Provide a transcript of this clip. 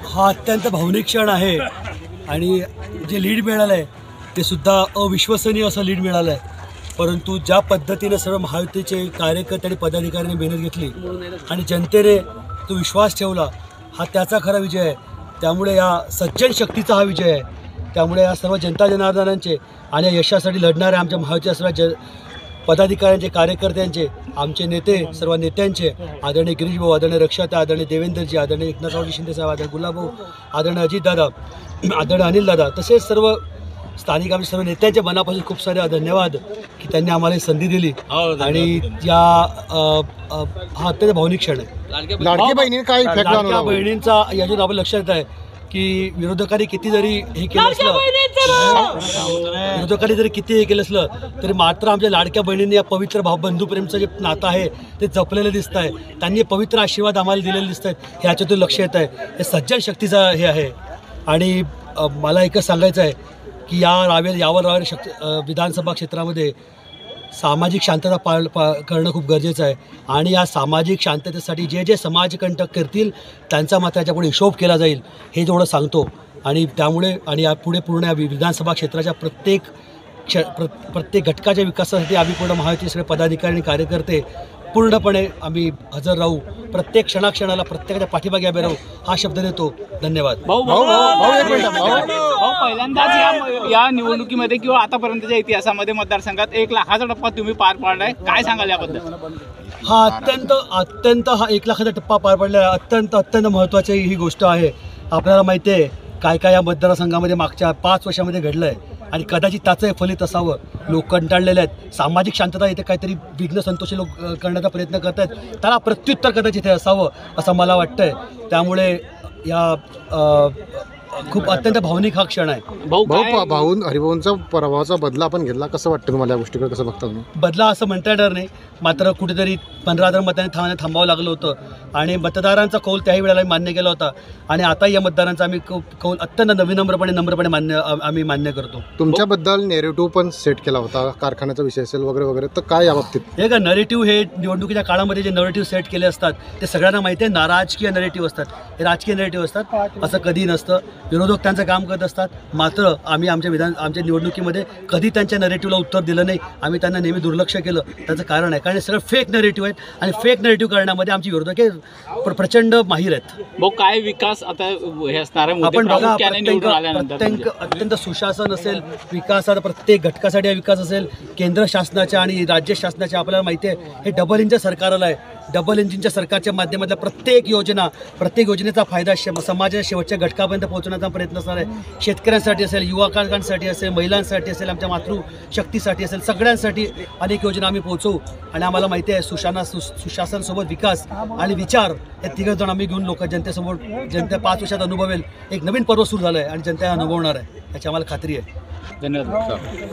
हा अत्यंत भावनिक क्षण आहे आणि जे लीड मिळालं आहे ते सुद्धा अविश्वसनीय असं लीड मिळालं आहे। परंतु ज्या पद्धतीने सर्व महायुतीचे कार्यकर्ते आणि पदाधिकाऱ्यांनी मेहनत घेतली आणि जनतेने तो विश्वास ठेवला, हा त्याचा खरा विजय आहे। त्यामुळे या सज्जन शक्तीचा हा विजय आहे। त्यामुळे या सर्व जनता जनार्दनांचे आणि या यशासाठी लढणाऱ्या आमच्या महायुतीच्या सर्व पदाधिकाऱ्यांचे, कार्यकर्त्यांचे, आमचे नेते, सर्व नेत्यांचे, आदरणीय गिरीश भाऊ, आदरणीय रक्षाता, आदरणीय देवेंद्रजी, आदरणीय एकनाथरावजी शिंदे साहेब, आदरणीय गुलाबभाऊ, आदरणीय अजितदादा, आदरणीय अनिलदादा, तसेच सर्व स्थानिक आमच्या सर्व नेत्यांच्या मनापासून खूप सारे धन्यवाद की त्यांनी आम्हाला संधी दिली आणि या हा अत्यंत भावनिक क्षण आहे। लाडकी बहिणी काय इफेक्ट लाडक्या बहिणींचा यातून आपलं लक्षात आहे की विरोधकांनी किती जरी हे केलं असलं तरी मात्र आमच्या लाडक्या बहिणींनी या पवित्र बंधुप्रेमचं जे नातं आहे ते जपलेलं दिसत आहे। त्यांनी पवित्र आशीर्वाद आम्हाला दिलेले दिसत आहेत, ह्याच्यातून लक्ष येत आहे। हे सज्जन शक्तीचा हे आहे आणि मला एकच सांगायचं आहे की यावर विधानसभा क्षेत्रामध्ये सामाजिक शांतता करणं खूप गरजेचं आहे आणि या सामाजिक शांततेसाठी जे जे समाजकंटक करतील त्यांचा मात्र याच्यापुढे हिशोब केला जाईल हे जेवढं सांगतो। आणि त्यामुळे आणि यापुढे पूर्ण या विधानसभा क्षेत्राच्या प्रत्येक घटकाच्या विकासासाठी आम्ही पूर्ण महायुतीचे सगळे पदाधिकारी आणि कार्यकर्ते पूर्णपणे आम्ही हजर राहू, प्रत्येक क्षणाला प्रत्येकाच्या पाठीमागे उभे राहू हा शब्द देतो। धन्यवाद। पहिल्यांदाच या निवडणुकीमध्ये किंवा आतापर्यंतच्या इतिहासामध्ये मतदारसंघात 1 लाखाचा टप्पा तुम्ही पार पाडलाय, काय सांगाल याबद्दल? हा अत्यंत हा 1 लाखाचा टप्पा पार पडला अत्यंत महत्त्वाची ही गोष्ट आहे। आपल्याला माहिती आहे काय या मतदारसंघामध्ये मागच्या 5 वर्षामध्ये घडलं आहे आणि कदाचित त्याचं फलित असावं। लोक कंटाळलेले आहेत, सामाजिक शांतता इथे काहीतरी विघ्न संतोषी लोक करण्याचा प्रयत्न करत आहेत, त्याला प्रत्युत्तर कदाचित हे असावं असं मला वाटतंय। त्यामुळे या खूप अत्यंत भावनिक हा क्षण आहे। हरिभाऊंचा पराभवाचा बदला आपण घेतला, कसं वाटतं तुम्हाला या गोष्टीकडे, कसं बघता तुम्ही? बदला असं म्हणता येणार नाही, मात्र कुठेतरी 15,000 मतांनी थांबावं लागलं होतं आणि मतदारांचा कौल त्याही वेळेला मान्य केला होता आणि आता या मतदारांचा आम्ही कौल अत्यंत नम्रपणे मान्य करतो। तुमच्याबद्दल नेरेटिव्ह पण सेट केला होता, कारखान्याचा विषय असेल वगैरे, तर काय या बाबतीत? हे का नेरेटिव्ह हे निवडणुकीच्या काळामध्ये जे नेरेटिव्ह सेट केले असतात ते सगळ्यांना माहिती आहे, राजकीय नेरेटिव्ह असतात, हे राजकीय नेरेटिव्ह असतात, असं कधी नसतं। विरोधक त्यांचं काम करत असतात, मात्र आम्ही आमच्या निवडणुकीमध्ये कधी त्यांच्या नेरेटिव्हला उत्तर दिलं नाही, आम्ही त्यांना नेहमी दुर्लक्ष केलं। त्याचं कारण आहे कारण हे सगळं फेक नेरेटिव्ह आहेत आणि फेक नेरेटिव्ह करण्यामध्ये आमची विरोधके प्रचंड माहीर आहेत। काय विकास आता हे असणार आहे? आपण बघा, अत्यंत सुशासन असेल, विकासाचा प्रत्येक घटकासाठी विकास असेल, केंद्र शासनाच्या आणि राज्य शासनाच्या आपल्याला माहिती आहे हे डबल इंजिन सरकार आलं आहे। डबल इंजिनच्या सरकारच्या माध्यमातल्या प्रत्येक योजनेचा फायदा समाजाच्या शेवटच्या घटकापर्यंत पोहोचण्याचा प्रयत्न असणार आहे। शेतकऱ्यांसाठी असेल, युवकांसाठी असेल, महिलांसाठी असेल, आमच्या मातृशक्तीसाठी असेल, सगळ्यांसाठी अनेक योजना आम्ही पोहोचवू आणि आम्हाला माहिती आहे सुशासनसोबत विकास आणि विचार हे तिघजण आम्ही घेऊन जनतेसमोर 5 वर्षात अनुभवेल एक नवीन पर्व सुरू झालं आहे आणि जनता अनुभवणार आहे याची आम्हाला खात्री आहे। धन्यवाद।